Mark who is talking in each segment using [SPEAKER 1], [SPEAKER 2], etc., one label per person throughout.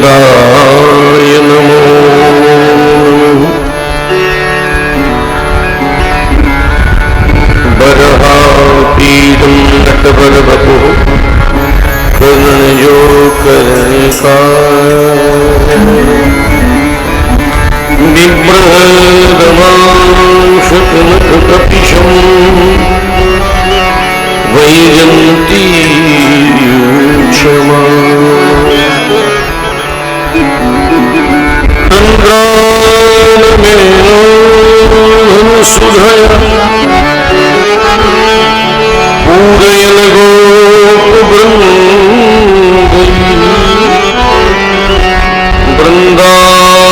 [SPEAKER 1] गोविन्दाय नमो बर्हापीडं नटबरवपुः कर्णयो कर्णिकाय बिभ्रदमांशकनककपिशं वैजन्ती क्षमा सुधया पूरयन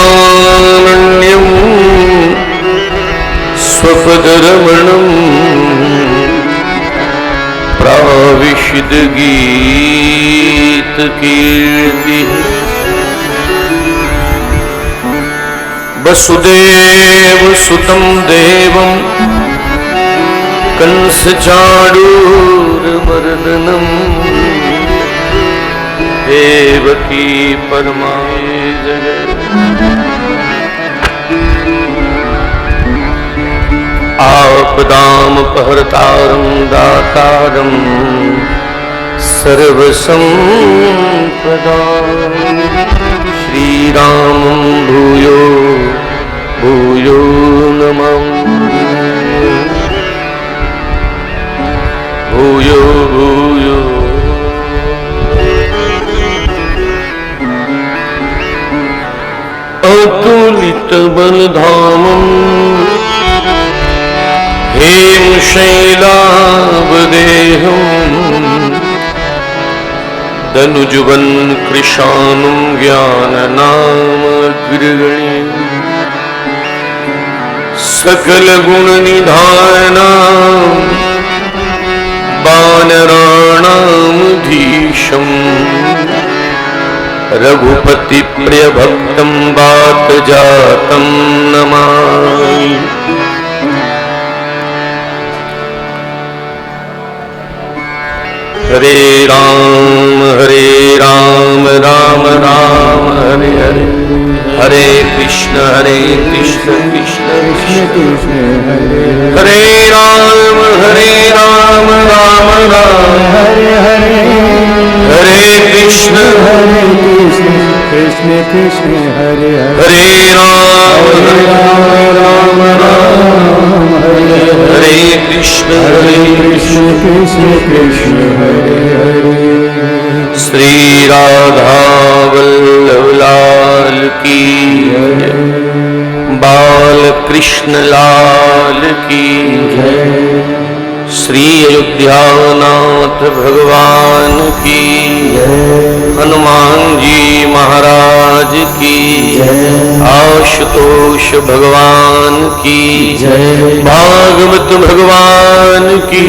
[SPEAKER 1] वृन्दारण्यं स्वपदरमणं प्राविशद गीतकीर्तिः वसुदेव सुतं देवं कंसचाणूरमर्दनं देवकी परमानंद आपदामपहर्तारं दातारं सर्वसंपदां श्रीरामं भूयो भूयो नमामि भूयो भूयो अतुलित बलधामं हेमशैलावदेहं दनुजुवन कृशानुं ज्ञाननामग्रगण्यं सकल गुण निधाना वानराणामधीशं रघुपति प्रिय भक्तं वात जातं नमामि हरे राम राम राम हरे हरे हरे कृष्ण कृष्ण कृष्ण हरे राम राम राम हरे हरे हरे कृष्ण
[SPEAKER 2] कृष्ण कृष्ण हरे
[SPEAKER 1] हरे राम राम
[SPEAKER 2] हरे
[SPEAKER 1] हरे कृष्ण
[SPEAKER 2] कृष्ण कृष्ण हरे हरे।
[SPEAKER 1] श्री राधा वल्लभ लाल की जय, बाल कृष्ण लाल की जय, श्री अयोध्यानाथ भगवान की जय, हनुमान जी महाराज की जय, आशुतोष भगवान की जय, भागवत भगवान की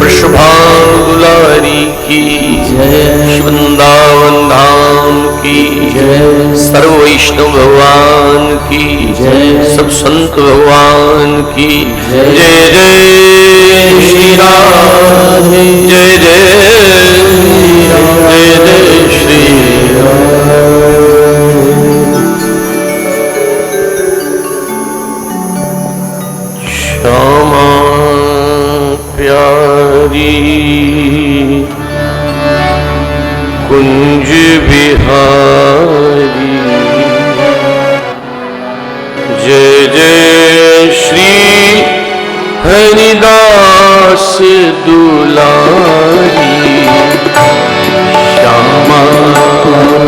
[SPEAKER 1] वृषभानुलारी की जय, वृंदावन धाम की जय, सर्व वैष्णव भगवान की जय, सब संत भगवान की जय। जय जय श्री राम, जय जय जय जय श्री श्यामा प्यारी कुंज बिहारी जय जय श्री हरिदास दुलारी श्यामा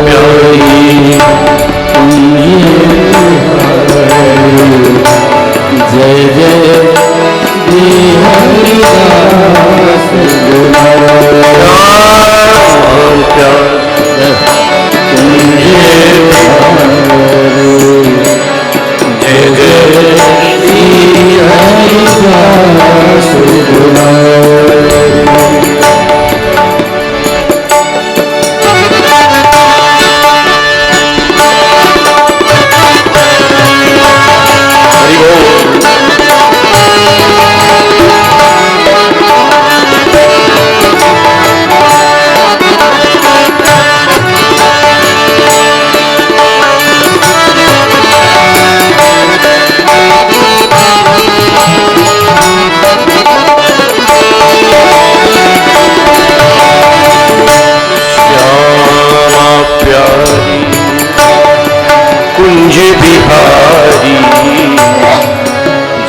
[SPEAKER 1] प्यारी
[SPEAKER 2] जय जय श्री हरिदास
[SPEAKER 1] जय जय
[SPEAKER 2] श्री हरिदास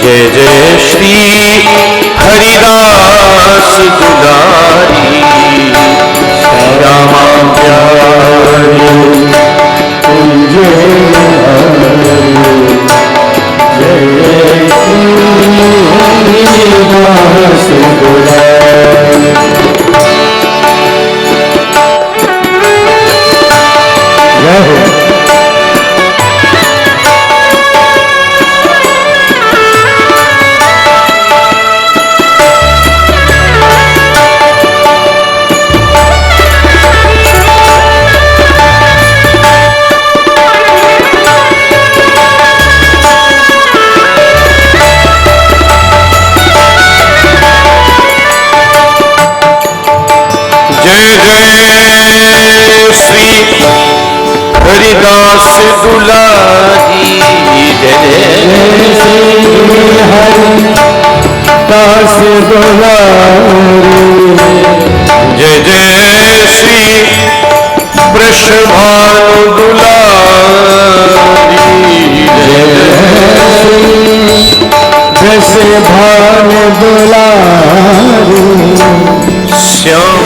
[SPEAKER 1] जय जय श्री हरिदास दुलारी श्यामा प्यारी हरिदास दुलारी जय
[SPEAKER 2] हरिदास दुलारी
[SPEAKER 1] जय जय श्री वृषभानु दुलारी जय
[SPEAKER 2] वृषभानु दुलारी
[SPEAKER 1] श्याम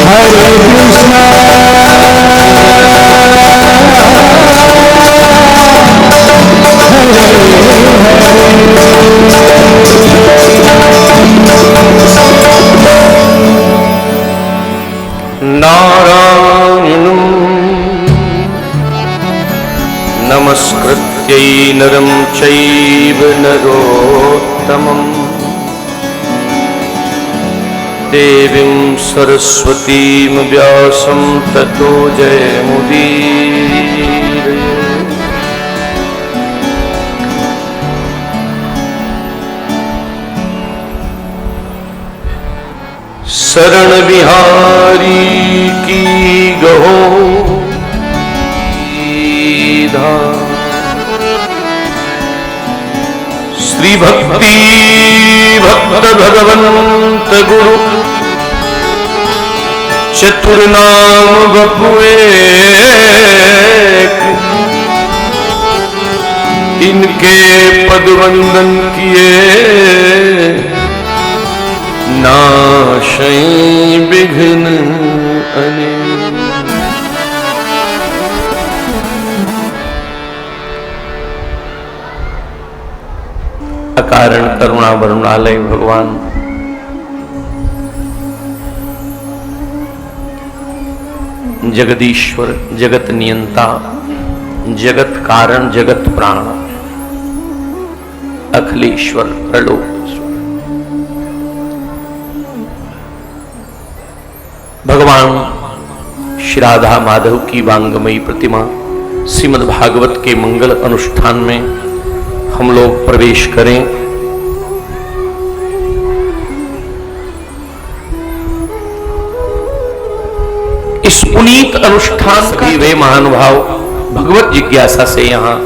[SPEAKER 2] हरे कृष्णा
[SPEAKER 1] नारायणं नमस्कृत्यै नरं चैव नरोत्तमम् देवीं सरस्वतीं व्यासं ततो जयमुदीरये। शरण बिहारी की गहो श्री भक्ति भक्त भगवंत गुरु चतुर्नाम बपुए इनके पद वंदन किए नाशै विघ्न अनेक। अकारण करुणा वरुणालय भगवान जगदीश्वर जगत नियंता जगत कारण जगत प्राण अखिलेश्वर प्रलोक भगवान श्री राधा माधव की वांगमयी प्रतिमा श्रीमद् भागवत के मंगल अनुष्ठान में हम लोग प्रवेश करें। इस पुनीत अनुष्ठान का वे महानुभाव भगवत जिज्ञासा से यहाँ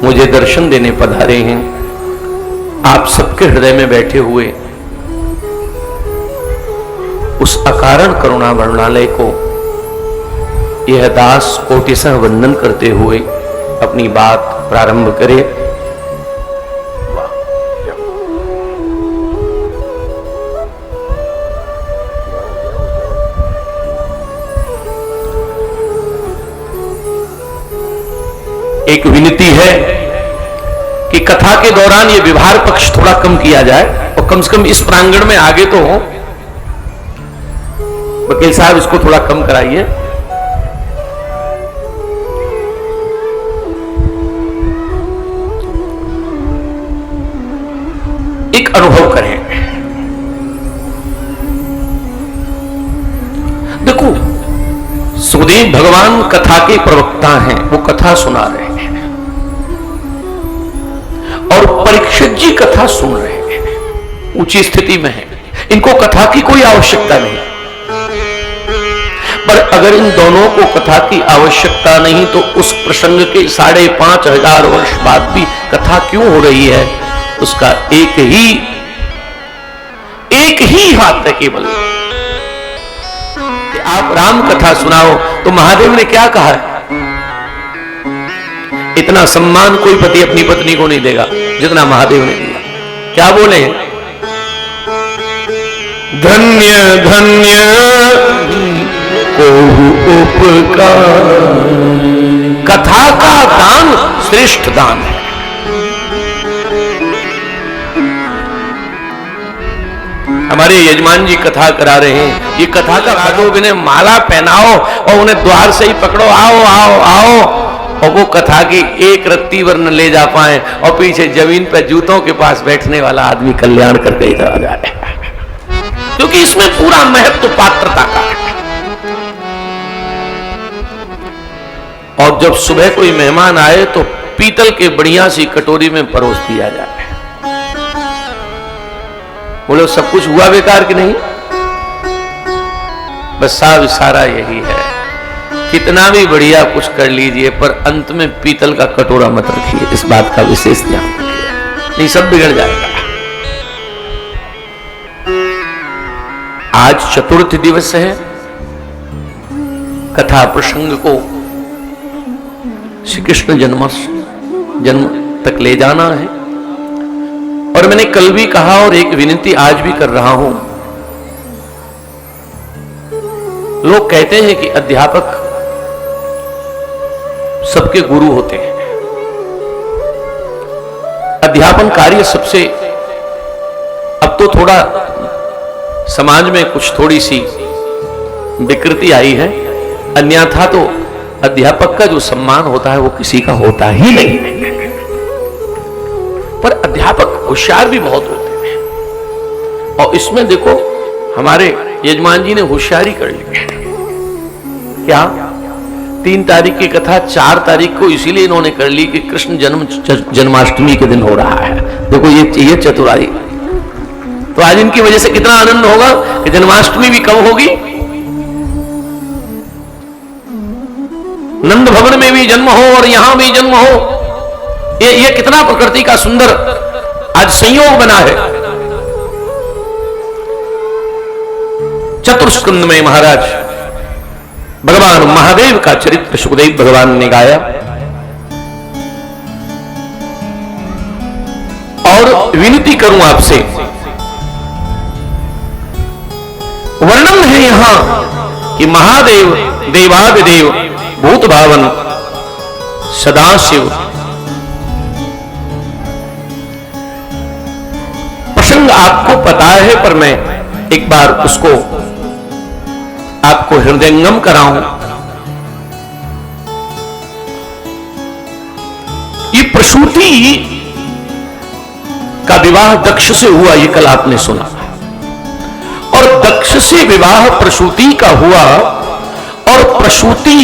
[SPEAKER 1] मुझे दर्शन देने पधारे हैं। आप सबके हृदय में बैठे हुए उस अकारण करुणा वरुणालय को यह दास कोटिशः वंदन करते हुए अपनी बात प्रारंभ करे। एक विनती है कि कथा के दौरान ये व्यवहार पक्ष थोड़ा कम किया जाए और कम से कम इस प्रांगण में आगे तो हो। वकील साहब इसको थोड़ा कम कराइए। एक अनुभव करें। देखो सुखदेव भगवान कथा के प्रवक्ता हैं, वो कथा सुना रहे हैं और परीक्षित जी कथा सुन रहे हैं, ऊंची स्थिति में है, इनको कथा की कोई आवश्यकता नहीं। पर अगर इन दोनों को कथा की आवश्यकता नहीं तो उस प्रसंग के 5,500 वर्ष बाद भी कथा क्यों हो रही है, उसका एक ही हाथ है केवल कि आप राम कथा सुनाओ। तो महादेव ने क्या कहा? इतना सम्मान कोई पति अपनी पत्नी को नहीं देगा जितना महादेव ने दिया। क्या बोले? धन्य धन्य को उपकार, कथा का दान श्रेष्ठ दान है। हमारे यजमान जी कथा करा रहे हैं, ये कथा का भागो, इन्हें माला पहनाओ और उन्हें द्वार से ही पकड़ो, आओ आओ आओ, और वो कथा की एक रत्ती वर्ण ले जा पाए और पीछे जमीन पर जूतों के पास बैठने वाला आदमी कल्याण करके इधर आ जाए, क्योंकि इसमें पूरा महत्व पात्रता का है। और जब सुबह कोई मेहमान आए तो पीतल के बढ़िया सी कटोरी में परोस दिया जाए। बोलो सब कुछ हुआ बेकार कि नहीं? बस साफ इशारा यही है, कितना भी बढ़िया कुछ कर लीजिए पर अंत में पीतल का कटोरा मत रखिए, इस बात का विशेष ध्यान रखिए, नहीं सब बिगड़ जाएगा। आज चतुर्थ दिवस है, कथा प्रसंग को श्री कृष्ण जन्म तक ले जाना है। और मैंने कल भी कहा और एक विनती आज भी कर रहा हूं, लोग कहते हैं कि अध्यापक सबके गुरु होते हैं, अध्यापन कार्य सबसे, अब तो थोड़ा समाज में कुछ थोड़ी सी विकृति आई है, अन्यथा तो अध्यापक का जो सम्मान होता है वो किसी का होता ही नहीं। पर अध्यापक होशियार भी बहुत होते हैं, और इसमें देखो हमारे यजमान जी ने होशियारी कर ली। क्या? 3 तारीख की कथा 4 तारीख को इसीलिए इन्होंने कर ली कि कृष्ण जन्माष्टमी के दिन हो रहा है। देखो ये चतुराई। तो आज इनकी वजह से कितना आनंद होगा कि जन्माष्टमी भी कब होगी? नंद भवन में भी जन्म हो और यहां भी जन्म हो। ये कितना प्रकृति का सुंदर आज संयोग बना है। चतुर्स्कंद में महाराज भगवान महादेव का चरित्र सुखदेव भगवान ने गाया, और विनती करूं आपसे, वर्णन है यहां कि महादेव देवादिदेव भूत भावन सदाशिव। प्रसंग आपको पता है पर मैं एक बार उसको आपको हृदयंगम कराऊं। ये प्रसूति का विवाह दक्ष से हुआ, ये कल आपने सुना, और दक्ष से विवाह प्रसूति का हुआ, और प्रसूति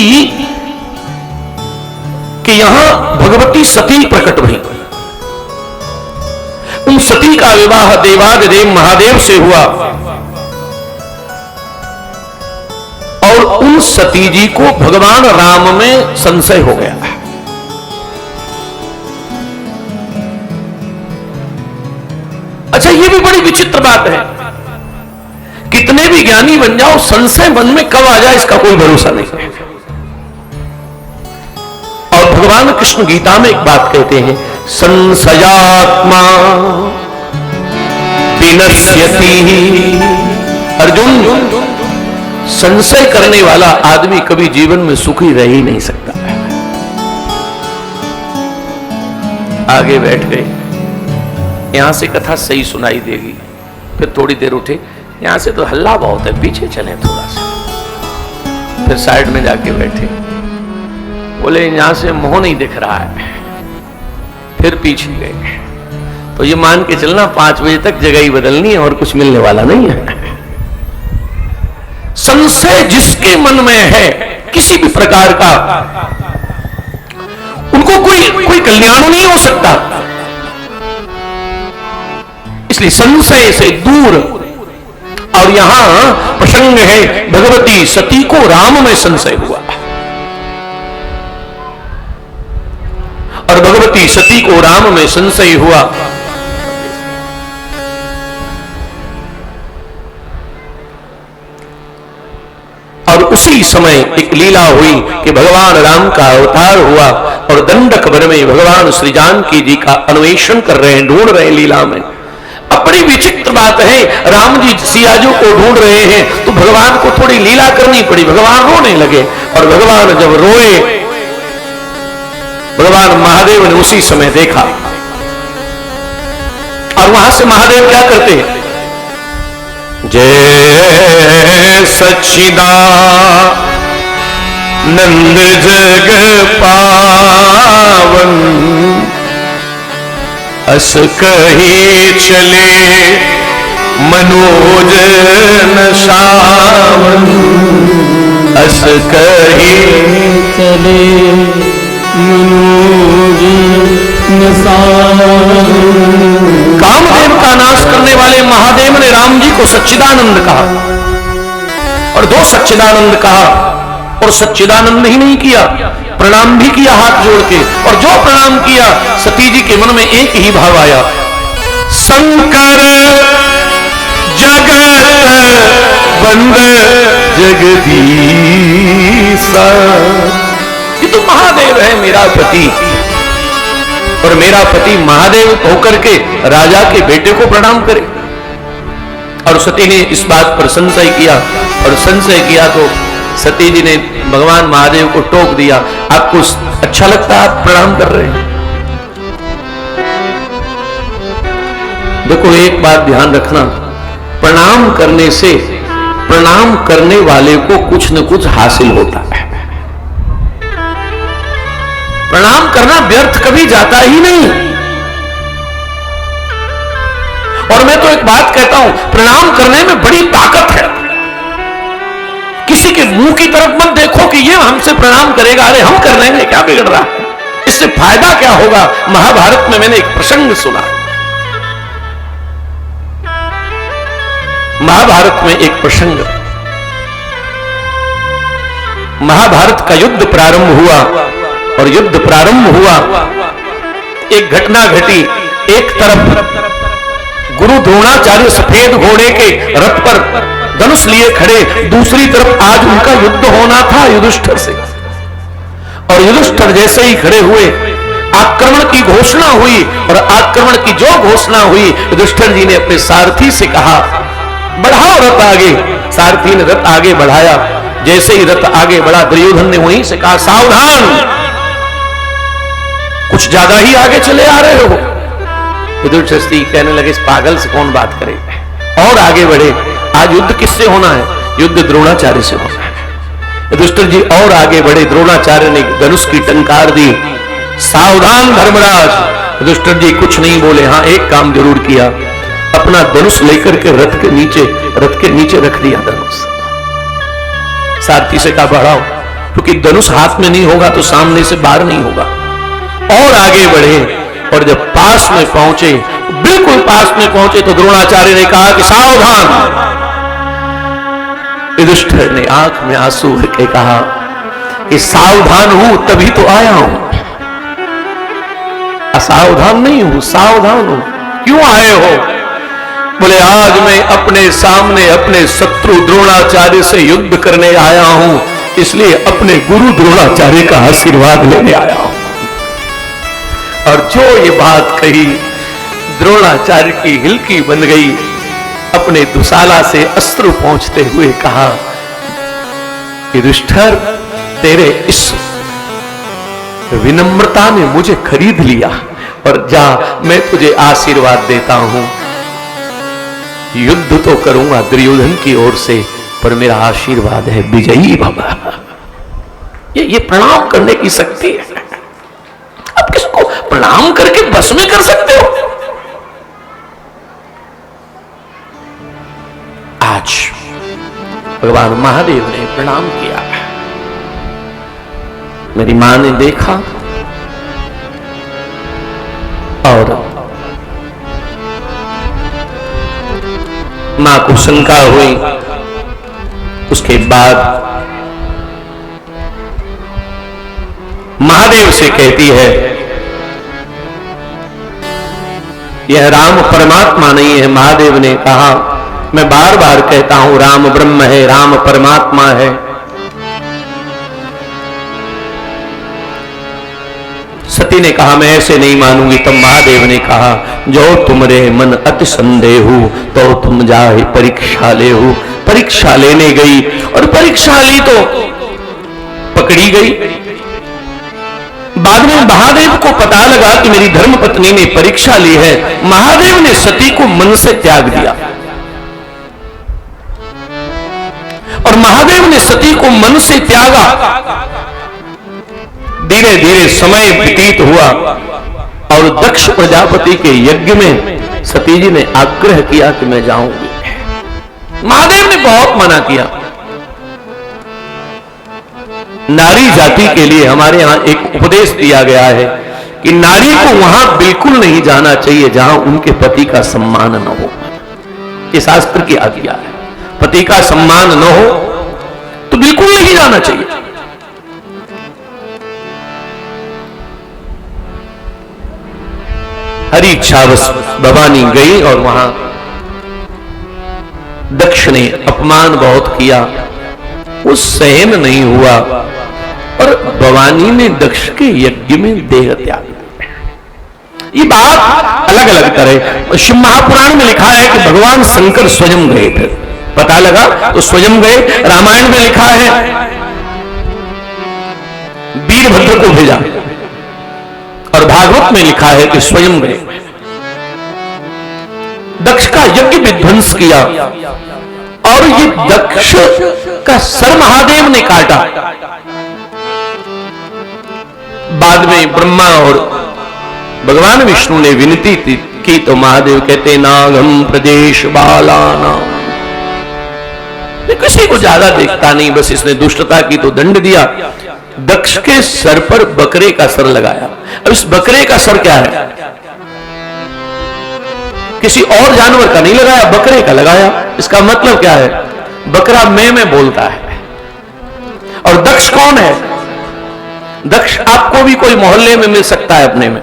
[SPEAKER 1] के यहां भगवती सती प्रकट हुई। उन सती का विवाह देवादिदेव महादेव से हुआ, और उन सती जी को भगवान राम में संशय हो गया। अच्छा, ये भी बड़ी विचित्र बात है, कितने भी ज्ञानी बन जाओ, संशय मन में कब आ जाए इसका कोई भरोसा नहीं है। और भगवान कृष्ण गीता में एक बात कहते हैं, संशयात्मा विनश्यति। अर्जुन, संशय करने वाला आदमी कभी जीवन में सुखी रह ही नहीं सकता। आगे बैठ गए, यहां से कथा सही सुनाई देगी, फिर थोड़ी देर उठे, यहां से तो हल्ला बहुत है, पीछे चले थोड़ा सा, फिर साइड में जाके बैठे, बोले यहां से मुंह नहीं दिख रहा है, फिर पीछे गए। तो ये मान के चलना 5 बजे तक जगह ही बदलनी है और कुछ मिलने वाला नहीं है। संशय जिसके मन में है किसी भी प्रकार का, उनको कोई कल्याण नहीं हो सकता। इसलिए संशय से दूर। और यहां प्रसंग है, भगवती सती को राम में संशय हुआ, और भगवती सती को राम में संशय हुआ। और उसी समय एक लीला हुई कि भगवान राम का अवतार हुआ और दंडक वन में भगवान श्री जानकी जी का अन्वेषण कर रहे हैं, ढूंढ रहे हैं लीला में। अब बड़ी विचित्र बात है, राम जी सियाजू को ढूंढ रहे हैं तो भगवान को थोड़ी लीला करनी पड़ी, भगवान रोने लगे। और भगवान जब रोए, भगवान महादेव ने उसी समय देखा। और वहां से महादेव क्या करते हैं, जय सच्चिदानंद जग पावन, अस कहे चले मनोज न सावन, अस कहे
[SPEAKER 2] चले मनोज न सावन।
[SPEAKER 1] कामदेव का नाश करने वाले महादेव ने राम जी को सच्चिदानंद कहा और दो सच्चिदानंद कहा, और सच्चिदानंद ही नहीं किया, प्रणाम भी किया हाथ जोड़ के। और जो प्रणाम किया, सती जी के मन में एक ही भाव आया, शंकर जगत बंद जगदीसा। ये तो महादेव है मेरा पति, और मेरा पति महादेव होकर के राजा के बेटे को प्रणाम करे। और सती ने इस बात पर संशय किया, और संशय किया तो सती जी ने भगवान महादेव को टोक दिया, आपको अच्छा लगता है आप प्रणाम कर रहे हैं? देखो एक बात ध्यान रखना, प्रणाम करने से प्रणाम करने वाले को कुछ न कुछ हासिल होता है। प्रणाम करना व्यर्थ कभी जाता ही नहीं। और मैं तो एक बात कहता हूं, प्रणाम करने में बड़ी ताकत है। किसी के मुंह की तरफ मत देखो कि ये हमसे प्रणाम करेगा, अरे हम कर लेंगे, क्या बिगड़ रहा है, इससे फायदा क्या होगा। महाभारत में मैंने एक प्रसंग सुना, महाभारत में एक प्रसंग, महाभारत का युद्ध प्रारंभ हुआ, और युद्ध प्रारंभ हुआ, एक घटना घटी। एक तरफ गुरु द्रोणाचार्य सफेद घोड़े के रथ पर धनुष लिए खड़े, दूसरी तरफ आज उनका युद्ध होना था युधिष्ठिर से। और युधिष्ठिर जैसे ही खड़े हुए, आक्रमण की घोषणा हुई, और आक्रमण की जो घोषणा हुई, युधिष्ठिर जी ने अपने सारथी से कहा, बढ़ाओ रथ आगे। सारथी ने रथ आगे बढ़ाया। जैसे ही रथ आगे बढ़ा, दुर्योधन ने वहीं से कहा, सावधान, कुछ ज्यादा ही आगे चले आ रहे हो। युधिष्ठिर कहने लगे, इस पागल से कौन बात करे। और आगे बढ़े, आज युद्ध किससे होना है? युद्ध द्रोणाचार्य से होना है। युधिष्ठिर जी और आगे बढ़े, द्रोणाचार्य ने धनुष की टंकार दी, सावधान धर्मराज। युधिष्ठिर जी कुछ नहीं बोले, हाँ एक काम जरूर किया, अपना धनुष लेकर के रथ के नीचे रख दिया धनुष। सारथी से कहा बढ़ाओ, क्योंकि धनुष हाथ में नहीं होगा तो सामने से बाहर नहीं होगा। और आगे बढ़े, और जब पास में पहुंचे, बिल्कुल पास में पहुंचे, तो द्रोणाचार्य ने कहा कि सावधान। युधिष्ठिर ने आंख में आंसू भर कहा कि सावधान हूं तभी तो आया हूं, असावधान नहीं हूं, सावधान हूं। क्यों आए हो? बोले आज मैं अपने सामने अपने शत्रु द्रोणाचार्य से युद्ध करने आया हूं, इसलिए अपने गुरु द्रोणाचार्य का आशीर्वाद लेने आया हूं। और जो ये बात कही, द्रोणाचार्य की हिलकी बन गई। अपने दुशाला से अश्रु पहुंचते हुए कहा, युधिष्ठिर तेरे इस विनम्रता ने मुझे खरीद लिया, और जा मैं तुझे आशीर्वाद देता हूं। युद्ध तो करूंगा दुर्योधन की ओर से, पर मेरा आशीर्वाद है विजयी भव। ये प्रणाम करने की शक्ति है। अब किसको प्रणाम करके बस में कर सकते हो? आज भगवान महादेव ने प्रणाम किया। मेरी मां ने देखा और मां को शंका हुई। उसके बाद महादेव से कहती है, यह राम परमात्मा नहीं है। महादेव ने कहा, मैं बार बार कहता हूं राम ब्रह्म है, राम परमात्मा है, सती ने कहा मैं ऐसे नहीं मानूंगी। तब महादेव ने कहा जो तुमरे मन अति संदेह तो तुम जाए परीक्षा ले हो। परीक्षा लेने गई और परीक्षा ली तो पकड़ी गई। बाद में महादेव को पता लगा कि मेरी धर्मपत्नी ने परीक्षा ली है। महादेव ने सती को मन से त्याग दिया और महादेव ने सती को मन से त्यागा। धीरे धीरे समय व्यतीत हुआ और दक्ष प्रजापति के यज्ञ में सती जी ने आग्रह किया कि मैं जाऊंगी। महादेव ने बहुत मना किया। नारी जाति के लिए हमारे यहां एक उपदेश दिया गया है कि नारी को वहां बिल्कुल नहीं जाना चाहिए जहां उनके पति का सम्मान न हो। ये शास्त्र की आज्ञा है। पति का सम्मान न हो तो बिल्कुल नहीं जाना चाहिए। हरी इच्छावश भवानी गई और वहां दक्ष ने अपमान बहुत किया। वो सहन नहीं हुआ और भवानी ने दक्ष के यज्ञ में देह त्याग दिया। ये बात अलग अलग तरह शिव महापुराण में लिखा है कि भगवान शंकर स्वयं गए थे। पता लगा तो स्वयं गए। रामायण में लिखा है वीरभद्र को भेजा और भागवत में लिखा है कि स्वयं गए। दक्ष का यज्ञ विध्वंस किया और ये दक्ष का सर महादेव ने काटा। बाद में ब्रह्मा और भगवान विष्णु ने विनती की तो महादेव कहते नागम प्रदेश बालाना। किसी को ज्यादा देखता नहीं, बस इसने दुष्टता की तो दंड दिया। दक्ष के सर पर बकरे का सर लगाया। अब इस बकरे का सर क्या है? किसी और जानवर का नहीं लगाया, बकरे का लगाया। इसका मतलब क्या है? बकरा मैं बोलता है। और दक्ष कौन है? दक्ष आपको भी कोई मोहल्ले में मिल सकता है अपने में,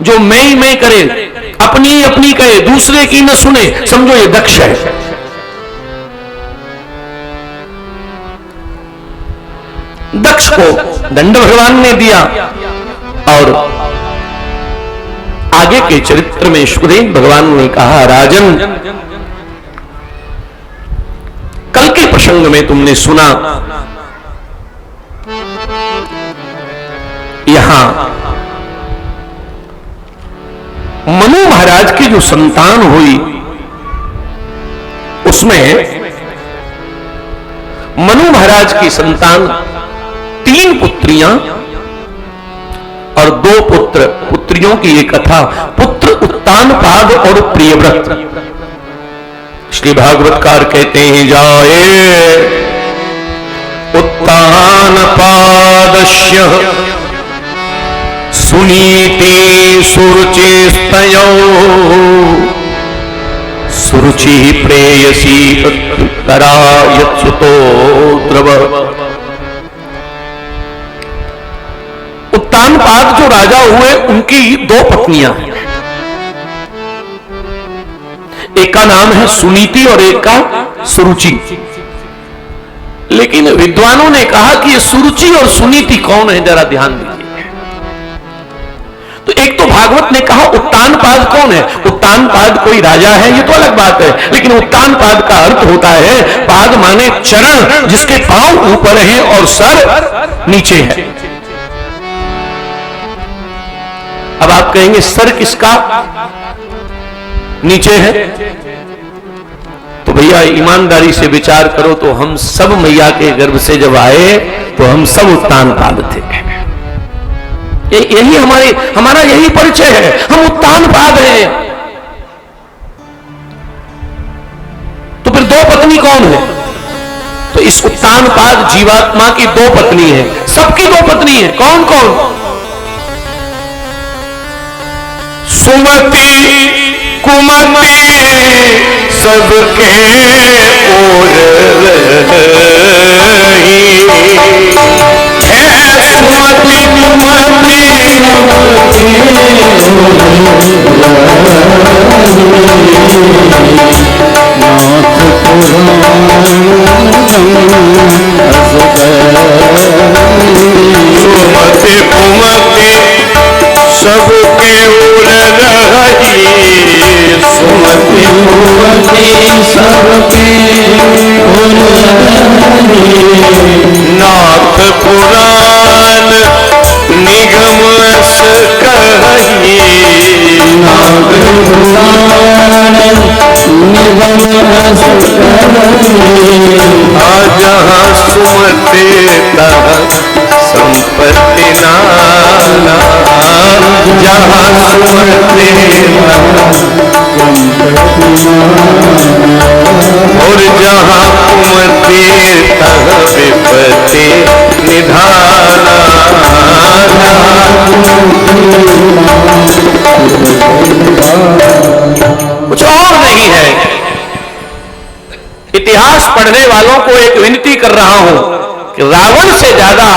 [SPEAKER 1] जो मैं करे, अपनी अपनी कहे, दूसरे की न सुने, समझो ये दक्ष है। दक्ष को दंड भगवान ने दिया और आगे के चरित्र में शुकदेव भगवान ने कहा राजन, कल के प्रसंग में तुमने सुना यहां मनु महाराज की जो संतान हुई उसमें मनु महाराज की संतान 3 पुत्रियां और 2 पुत्र। पुत्रियों की एक कथा, पुत्र उत्तानपाद और प्रियव्रत। श्री भागवतकार कहते हैं जाए उत्तानपादस्य सुनीति सुरुचिस्तयो सुरुचि प्रेयसी प्रत्युत्तरायत्सुतो द्रव। उत्तानपाद जो राजा हुए उनकी 2 पत्नियां हैं। एक का नाम है सुनीति और एक का सुरुचि। लेकिन विद्वानों ने कहा कि ये सुरुचि और सुनीति कौन है, जरा ध्यान दीजिए। तो एक तो भागवत ने कहा उत्तानपाद कौन है? उत्तानपाद कोई राजा है, ये तो अलग बात है। लेकिन उत्तानपाद का अर्थ होता है, पाद माने चरण, जिसके पांव ऊपर हैं और सर नीचे है। अब आप कहेंगे सर किसका नीचे है? तो भैया ईमानदारी से विचार करो तो हम सब मैया के गर्भ से जब आए तो हम सब उत्तानपाद थे। यही हमारा यही परिचय है, हम उत्तानपाद हैं। तो फिर 2 पत्नी कौन है? तो इस उत्तानपाद जीवात्मा की 2 पत्नी है। सबकी 2 पत्नी है। कौन कौन? सुमति कुमति सबके ओर रही, सुमति कुमति सुमति कुमति नाथ पुराण निगम अस कहिए,
[SPEAKER 2] नाथ पुराण निगम अस कहिए।
[SPEAKER 1] जहाँ सुमते तह संपत्ति नाना, जहाँ सुमते और जहाँ कुमते तह विपत्ति निधाना। कुछ और नहीं है। इतिहास पढ़ने वालों को एक विनती कर रहा हूं कि रावण से ज्यादा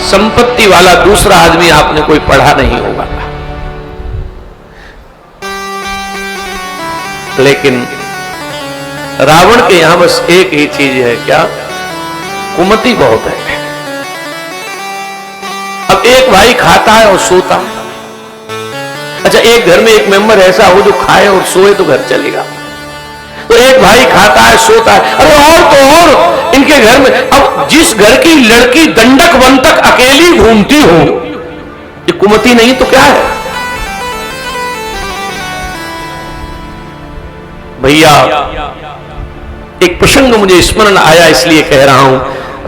[SPEAKER 1] संपत्ति वाला दूसरा आदमी आपने कोई पढ़ा नहीं होगा। लेकिन रावण के यहां बस एक ही चीज है, क्या? कुमति बहुत है। अब एक भाई खाता है और सोता है। अच्छा, एक घर में एक मेंबर ऐसा हो जो खाए और सोए तो घर चलेगा। तो एक भाई खाता है सोता है, अरे और तो और इनके घर में, अब जिस घर की लड़की दंडक वन तक अकेली घूमती हो, ये कुमति नहीं तो क्या है? भैया, एक प्रसंग मुझे स्मरण आया इसलिए कह रहा हूं।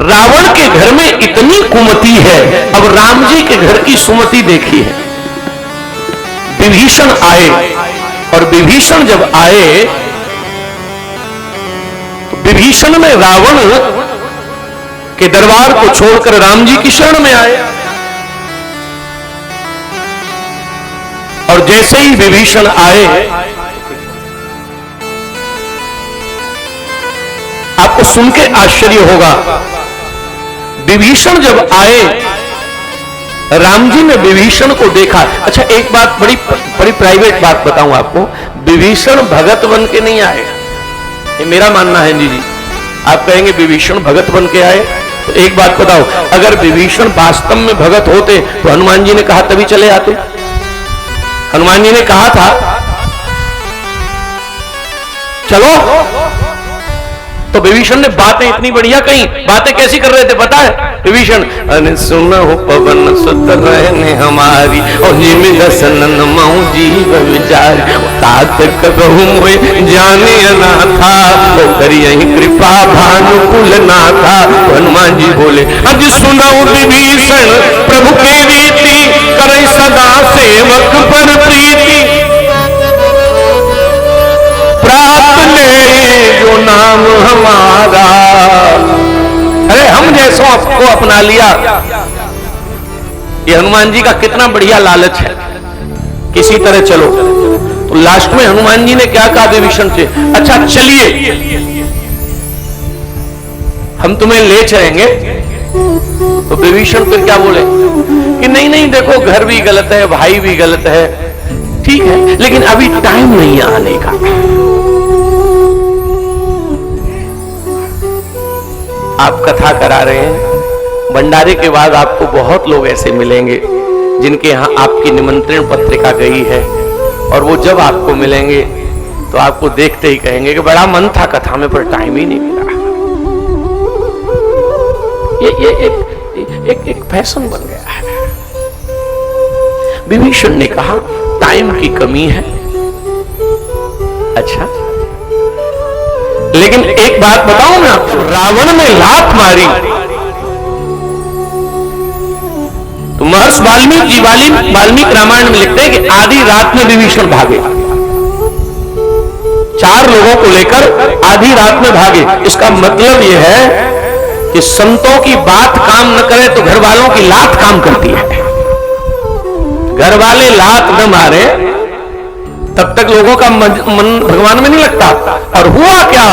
[SPEAKER 1] रावण के घर में इतनी कुमति है, अब राम जी के घर की सुमति देखी है। विभीषण आए, और विभीषण जब आए तो विभीषण ने रावण के दरबार को छोड़कर राम जी की शरण में आए। और जैसे ही विभीषण आए, आपको सुन के आश्चर्य होगा, विभीषण जब आए, राम जी ने विभीषण को देखा। अच्छा, एक बात बड़ी प्राइवेट बात बताऊं आपको, विभीषण भगत बन के नहीं आए, ये मेरा मानना है जी। आप कहेंगे विभीषण भगत बन के आए, तो एक बात बताओ, अगर विभीषण वास्तव में भगत होते तो हनुमान जी ने कहा तभी चले आते। हनुमान जी ने कहा था चलो, तो विभीषण ने बातें इतनी बढ़िया कही। बातें कैसी कर रहे थे पता है विभीषण? अरे सुनो पवन सुत रहने हमारी, और जिमि दसनन मऊ जीव विचार, तात कबहु मोय जाने अनाथा, तो करी कृपा भानुकुल नाथा। हनुमान जी बोले, अज सुनो विभीषण प्रभु के रीति, करे सदा सेवक पर प्रीति, प्राप्त ले जो नाम हमारा। अरे हम जैसों आपको अपना लिया। ये हनुमान जी का कितना बढ़िया लालच है, किसी तरह चलो। तो लास्ट में हनुमान जी ने क्या कहा विभीषण से? अच्छा चलिए, हम तुम्हें ले चलेंगे। तो विभीषण फिर क्या बोले कि नहीं नहीं, देखो घर भी गलत है, भाई भी गलत है, ठीक है, लेकिन अभी टाइम नहीं है आने का। आप कथा करा रहे हैं, भंडारे के बाद आपको बहुत लोग ऐसे मिलेंगे जिनके यहां आपकी निमंत्रण पत्रिका गई है, और वो जब आपको मिलेंगे तो आपको देखते ही कहेंगे कि बड़ा मन था कथा में पर टाइम ही नहीं मिला। ये एक फैशन बन गया है। विभीषण ने कहा टाइम की कमी है। अच्छा, लेकिन एक बात बताऊं मैं आपको, रावण ने लात मारी तो महर्षि वाल्मीकि जी वाल्मीकि रामायण में लिखते हैं कि आधी रात में विभीषण भागे, 4 लोगों को लेकर आधी रात में भागे। इसका मतलब यह है कि संतों की बात काम न करे तो घर वालों की लात काम करती है। घर वाले लात न मारे तब तक लोगों का मन भगवान में नहीं लगता। और हुआ क्या,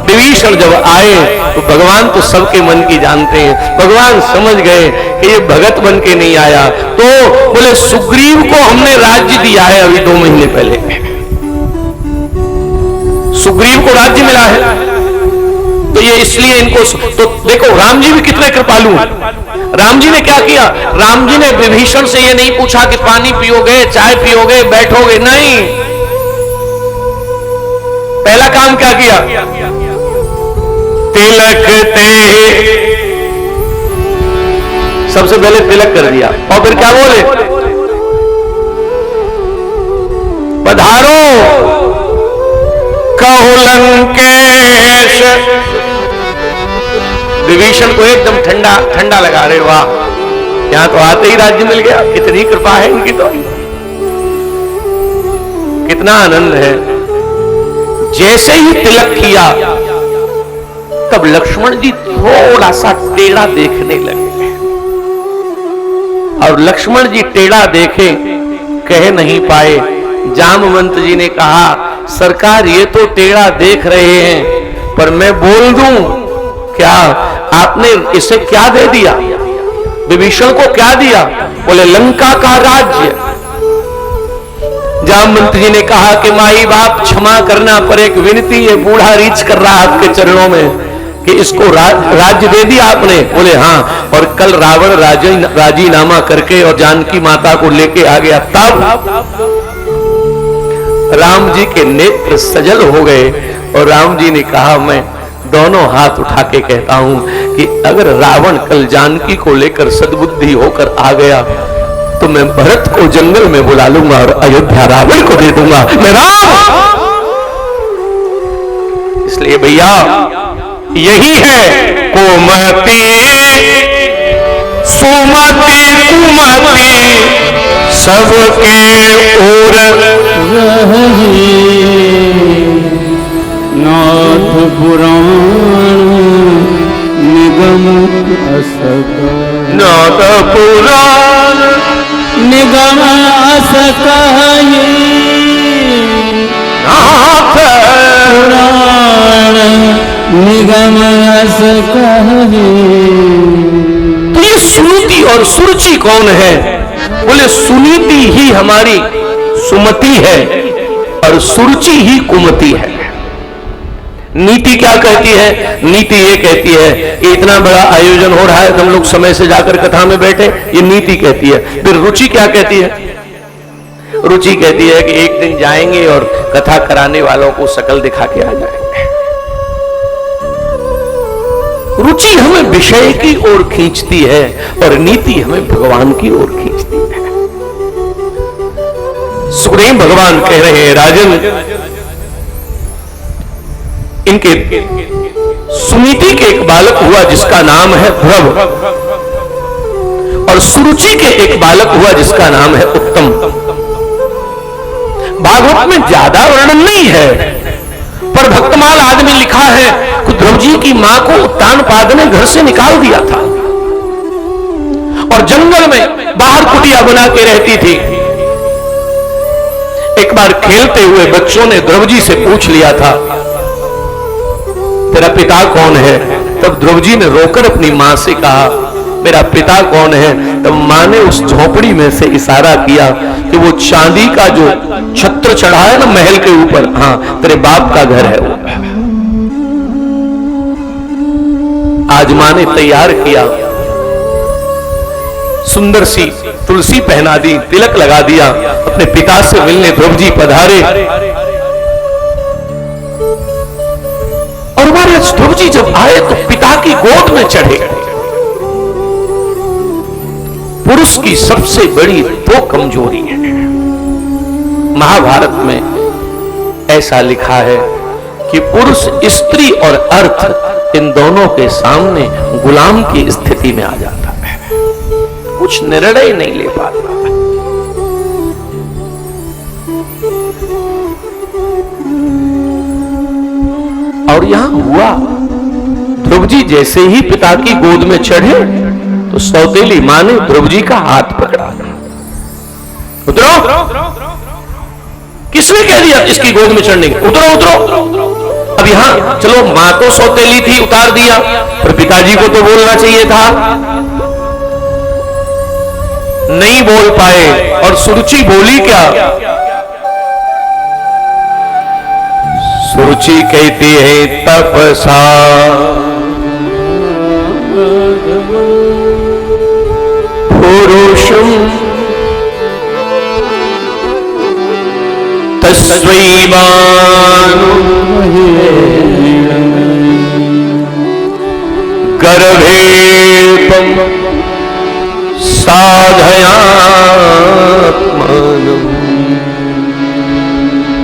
[SPEAKER 1] विभीषण जब आए तो भगवान तो सबके मन की जानते हैं। भगवान समझ गए कि ये भगत बन के नहीं आया, तो बोले सुग्रीव को हमने राज्य दिया है अभी 2 महीने पहले, सुग्रीव को राज्य मिला है, तो ये इसलिए इनको। तो देखो राम जी भी कितने कृपालु हैं। राम जी ने क्या किया? राम जी ने विभीषण से ये नहीं पूछा कि पानी पियोगे, चाय पियोगे, बैठोगे, नहीं। पहला काम क्या किया? तिलक ते, सबसे पहले तिलक कर दिया और फिर क्या बोले? पधारो कहु लंकेश। विभीषण को एकदम ठंडा ठंडा लगा रहे, वाह यहां तो आते ही राज्य मिल गया, कितनी कृपा है इनकी, तो कितना आनंद है। जैसे ही तिलक किया तब लक्ष्मण जी थोड़ा सा टेढ़ा देखने लगे और लक्ष्मण जी टेढ़ा देखे, कह नहीं पाए। जामवंत जी ने कहा, सरकार ये तो टेढ़ा देख रहे हैं, पर मैं बोल दूं क्या? आपने इसे क्या दे दिया? विभीषण को क्या दिया? बोले लंका का राज्य। जामवंत जी ने कहा कि माई बाप क्षमा करना, पर एक विनती है, बूढ़ा रीच कर रहा आपके चरणों में कि इसको राज्य दे दिया आपने? बोले हाँ, और कल रावण राजीनामा करके और जानकी माता को लेके आ गया, तब राम जी के नेत्र सजल हो गए और राम जी ने कहा, मैं दोनों हाथ उठा के कहता हूं कि अगर रावण कल जानकी को लेकर सद्बुद्धि होकर आ गया तो मैं भरत को जंगल में बुला लूंगा और अयोध्या रावण को दे दूंगा, मैं राम। इसलिए भैया यही है कोमति सुमति कुमति सबके ओर
[SPEAKER 2] रही नाथ पुराण निगम असक,
[SPEAKER 1] नाथ पुराण
[SPEAKER 2] निगम असकहि,
[SPEAKER 1] नाथ
[SPEAKER 2] पुराण निगम असकहि।
[SPEAKER 1] तो ये सुनीति और सुरुचि कौन है? बोले सुनीति ही हमारी सुमति है और सुरुचि ही कुमति है। नीति क्या कहती है? नीति ये कहती है कि इतना बड़ा आयोजन हो रहा है तो हम लोग समय से जाकर कथा में बैठे, ये नीति कहती है। फिर रुचि क्या कहती है? रुचि कहती है कि एक दिन जाएंगे और कथा कराने वालों को शकल दिखा के आ जाएंगे। रुचि हमें विषय की ओर खींचती है और नीति हमें भगवान की ओर खींचती है। सुखदेव भगवान कह रहे हैं, राजन इनके सुनीति के एक बालक हुआ जिसका नाम है ध्रुव, और सुरुचि के एक बालक हुआ जिसका नाम है उत्तम। भागवत में ज्यादा वर्णन नहीं है, पर भक्तमाल आदि में लिखा है कि ध्रुव जी की मां को उत्तानपाद ने घर से निकाल दिया था और जंगल में बाहर कुटिया बना के रहती थी। एक बार खेलते हुए बच्चों ने ध्रुव जी से पूछ लिया था, तेरा पिता कौन है? तब ध्रुव जी ने रोकर अपनी मां से कहा, मेरा पिता कौन है? तब मां ने उस झोपड़ी में से इशारा किया कि वो चांदी का जो छत्र चढ़ा है ना महल के ऊपर, हाँ तेरे बाप का घर है वो। आज मां ने तैयार किया, सुंदर सी तुलसी पहना दी, तिलक लगा दिया, अपने पिता से मिलने ध्रुव जी पधारे। और हमारे ध्रुव जी जब आए तो पिता की गोद में चढ़े। पुरुष की सबसे बड़ी दो कमजोरी है। महाभारत में ऐसा लिखा है कि पुरुष स्त्री और अर्थ इन दोनों के सामने गुलाम की स्थिति में आ जाता है, कुछ निर्णय नहीं ले पाता। और यहां हुआ, ध्रुव जी जैसे ही पिता की गोद में चढ़े तो सौतेली मां ने ध्रुव जी का हाथ पकड़ा। उतरो, किसने कह दिया इसकी गोद में चढ़ने? उतरो उतरो। अब यहां चलो मां तो सौतेली थी, उतार दिया, पर पिताजी को तो बोलना चाहिए था, नहीं बोल पाए। और सुरुचि बोली क्या? सुरुचि कहती है तपसा पुरुषम तस्वैवान्यं मानु गर्भेपम साधयात्मानं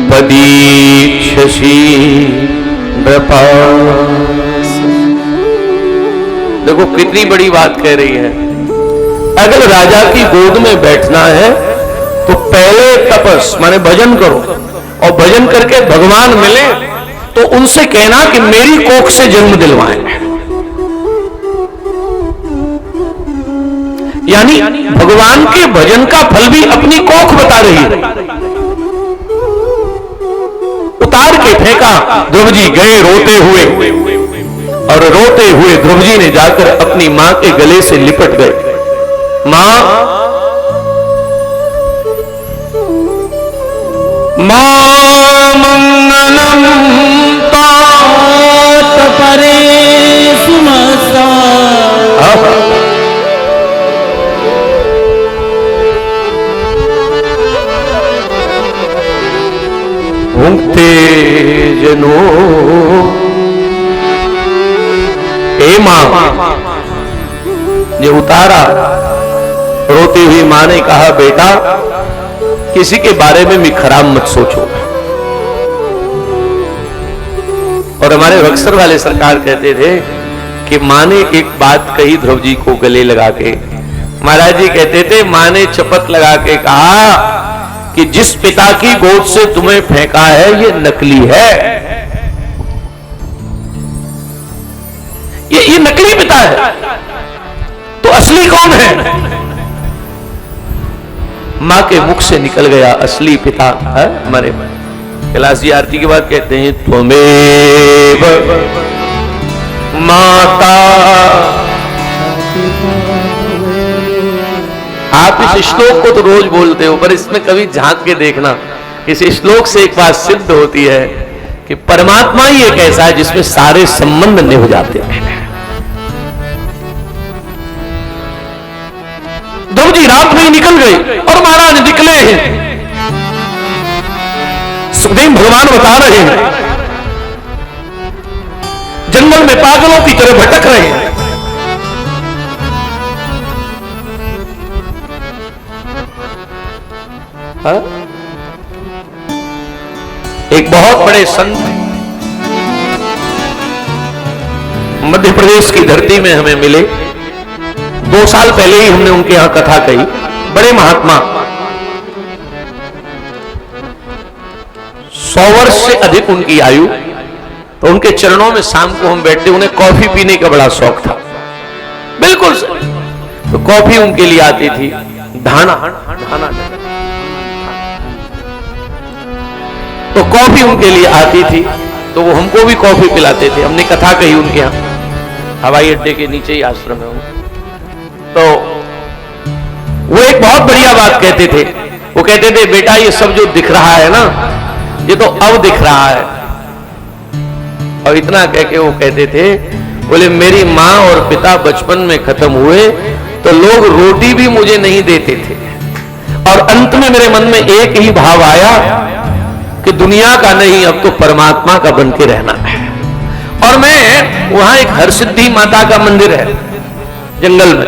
[SPEAKER 1] पदीक्षसी नृपास। देखो कितनी बड़ी बात कह रही है। अगर राजा की गोद में बैठना है तो पहले तपस माने भजन करो, और भजन करके भगवान मिले तो उनसे कहना कि मेरी कोख से जन्म दिलवाएं। यानी भगवान के भजन का फल भी अपनी कोख बता रही है। उतार के फेंका, ध्रुव जी गए रोते हुए, और रोते हुए ध्रुव जी ने जाकर अपनी मां के गले से लिपट गए। मां मंगलम तात
[SPEAKER 2] परे सुमसा
[SPEAKER 1] भूंगते जनो। हे मां, ये उतारा। रोती हुई मां ने कहा बेटा किसी के बारे में भी खराब मत सोचो। और हमारे बक्सर वाले सरकार कहते थे कि मां ने एक बात कही ध्रुव जी को गले लगा के। महाराज जी कहते थे मां ने चपत लगा के कहा कि जिस पिता की गोद से तुम्हें फेंका है ये नकली है, ये नकली पिता है, तो असली कौन है? मां के मुख से निकल गया असली पिता है हमारे। कैलाश जी आरती के बाद कहते हैं त्वमेव माता। आप इस श्लोक को तो रोज बोलते हो, पर इसमें कभी झांक के देखना। इस श्लोक से एक बात सिद्ध होती है कि परमात्मा ही एक ऐसा है जिसमें सारे संबंध निभ जाते हैं। ध्रुव जी रात में ही निकल गए और महाराज निकले हैं। सुखदेव भगवान बता रहे हैं जंगल में पागलों की तरह भटक रहे हैं। हाँ? एक बहुत बड़े संत मध्य प्रदेश की धरती में हमें मिले। 2 साल पहले ही हमने उनके यहां कथा कही। बड़े महात्मा, 100 वर्ष से अधिक उनकी आयु। तो उनके चरणों में शाम को हम बैठते, उन्हें कॉफी पीने का बड़ा शौक था। बिल्कुल सही। तो कॉफी उनके लिए आती थी, धाना तो कॉफी उनके लिए आती थी, तो वो हमको भी कॉफी पिलाते थे। हमने कथा कही उनके यहां, हवाई अड्डे के नीचे ही आश्रम है। तो वो एक बहुत बढ़िया बात कहते थे। वो कहते थे बेटा ये सब जो दिख रहा है ना, ये तो अब दिख रहा है। और इतना कह के वो कहते थे, बोले मेरी माँ और पिता बचपन में खत्म हुए तो लोग रोटी भी मुझे नहीं देते थे, और अंत में मेरे मन में एक ही भाव आया कि दुनिया का नहीं, अब तो परमात्मा का बन के रहना है। और मैं वहां एक हरसिद्धि माता का मंदिर है जंगल में,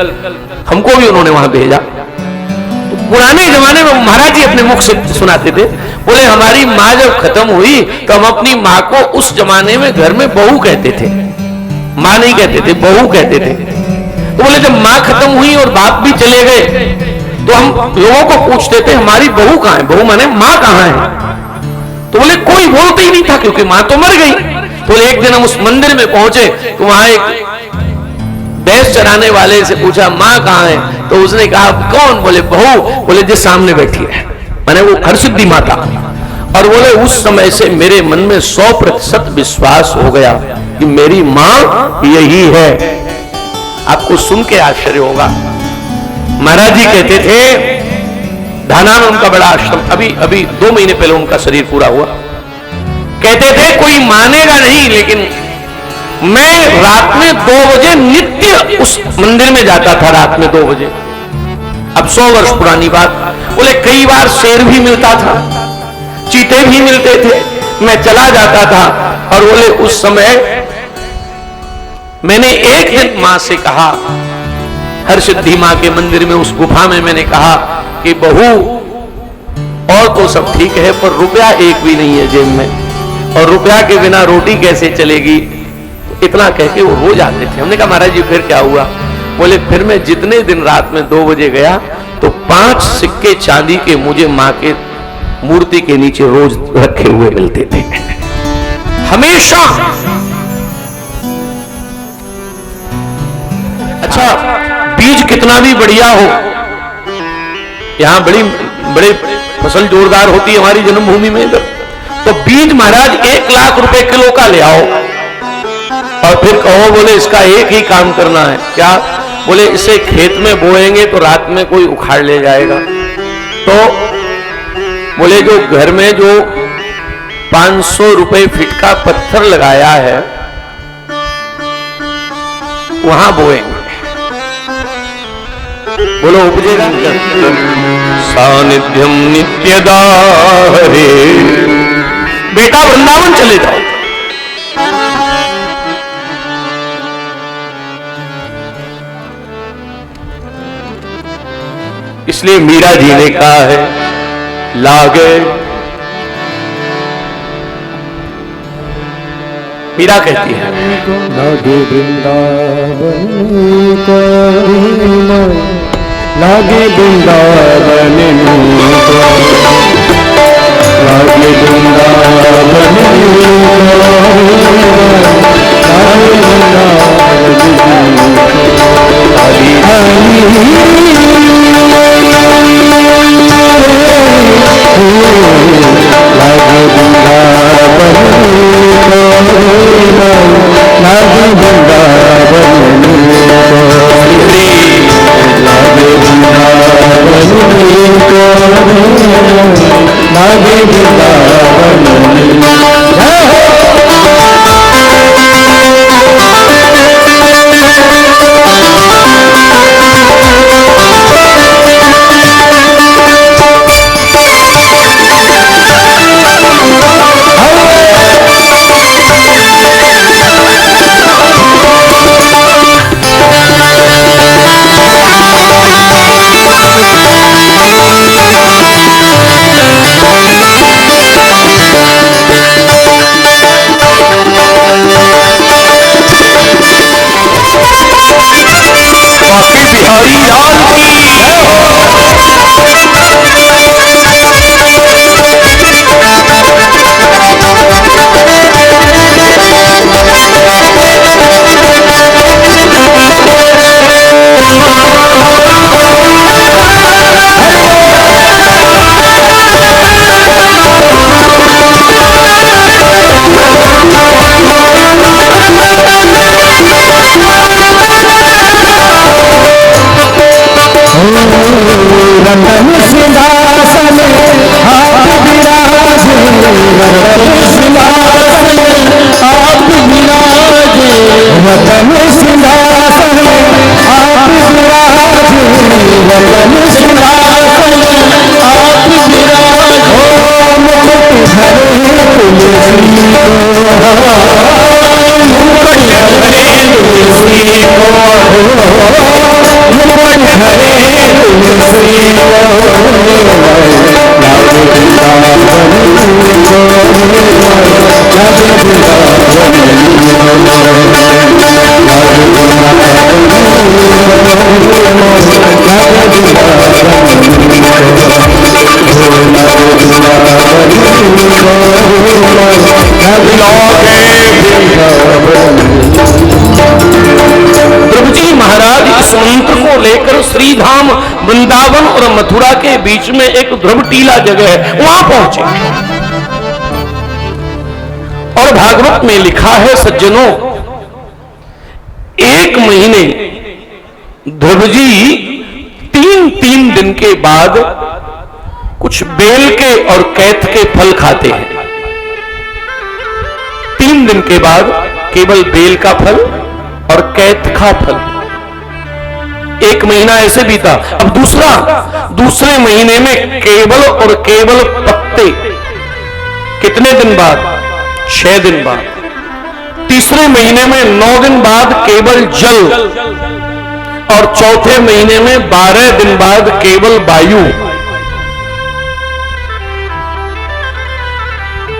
[SPEAKER 1] हमको भी उन्होंने वहां भेजा। तो पुराने जमाने में महाराज जी अपने मुख से सुनाते थे, बोले हमारी माँ जब खत्म हुई तो हम अपनी माँ को उस जमाने में घर में बहू कहते थे, माँ नहीं कहते थे, बहू कहते थे। तो बोले जब माँ खत्म हुई और बाप भी चले गए तो हम लोगों को पूछते थे हमारी बहू कहाँ है, बहू माने माँ कहाँ है। तो बोले कोई बोलते ही नहीं था क्योंकि माँ तो मर गई। तो एक दिन हम उस मंदिर में पहुंचे तो वहां एक भैंस चराने वाले से पूछा माँ कहाँ है, तो उसने कहा कौन, बोले बहू, बोले जिस सामने बैठी है, माने वो हरसिद्धि माता। और बोले उस समय से मेरे मन में 100% विश्वास हो गया कि मेरी माँ यही है। आपको सुन के आश्चर्य होगा, महाराज जी कहते थे, धाना में उनका बड़ा आश्रम, अभी 2 महीने पहले उनका शरीर पूरा हुआ। कहते थे कोई मानेगा नहीं, लेकिन मैं रात में 2 बजे नित्य उस मंदिर में जाता था, रात में 2 बजे। अब 100 वर्ष पुरानी बात। बोले कई बार शेर भी मिलता था, चीते भी मिलते थे, मैं चला जाता था। और बोले उस समय मैंने एक दिन मां से कहा, हरसिद्धि मां के मंदिर में उस गुफा में मैंने कहा कि बहू और तो सब ठीक है पर रुपया एक भी नहीं है जेब में, और रुपया के बिना रोटी कैसे चलेगी। तो इतना कह के वो हो जाते थे। हमने कहा महाराज जी फिर क्या हुआ? बोले फिर मैं जितने दिन रात में 2 बजे गया तो 5 सिक्के चांदी के मुझे मां के मूर्ति के नीचे रोज रखे हुए मिलते थे, हमेशा। अच्छा, बीज कितना भी बढ़िया हो, यहां बड़े फसल जोरदार होती है हमारी जन्मभूमि में, तो बीज महाराज 1 लाख रुपए किलो का ले आओ और फिर कहो बोले इसका एक ही काम करना है। क्या? बोले इसे खेत में बोएंगे तो रात में कोई उखाड़ ले जाएगा। तो बोले जो घर में जो 500 रुपए फीट का पत्थर लगाया है वहां बोएंगे। बोलो उपजेगा? सानिध्यम नित्यदा हरे। बेटा वृंदावन चले जाओ। इसलिए मीरा जी ने कहा है लागे, मीरा कहती है
[SPEAKER 2] लागे वृंदावन को, लागे वृंदावन को, लागे वृंदावन
[SPEAKER 1] प्रभु जी महाराज इस मंत्र को लेकर श्रीधाम वृंदावन और मथुरा के बीच में एक ध्रुव टीला जगह है, वहां पहुंचे। और भागवत में लिखा है सज्जनों, 1 महीने ध्रुव जी 3 दिन के बाद कुछ बेल के और कैथ के फल खाते हैं। 3 दिन के बाद केवल बेल का फल और कैथ का फल। 1 महीना ऐसे बीता। अब दूसरे महीने में केवल और केवल पत्ते कितने दिन बाद? 6 दिन बाद। तीसरे महीने में 9 दिन बाद केवल जल, और चौथे महीने में 12 दिन बाद केवल वायु।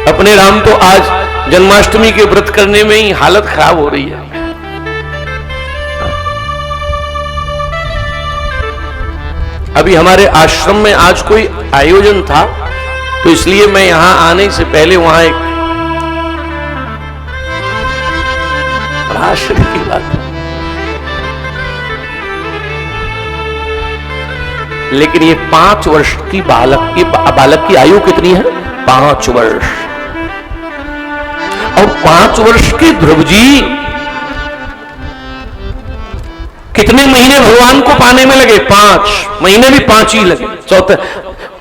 [SPEAKER 1] अपने राम तो आज जन्माष्टमी के व्रत करने में ही हालत खराब हो रही है। अभी हमारे आश्रम में आज कोई आयोजन था, तो इसलिए मैं यहां आने से पहले वहां एक आश्चर्य की बात, लेकिन ये 5 वर्ष की बालक की आयु कितनी है? 5 वर्ष। और 5 वर्ष के ध्रुव जी कितने महीने भगवान को पाने में लगे? 5 महीने भी 5 ही लगे। चौथे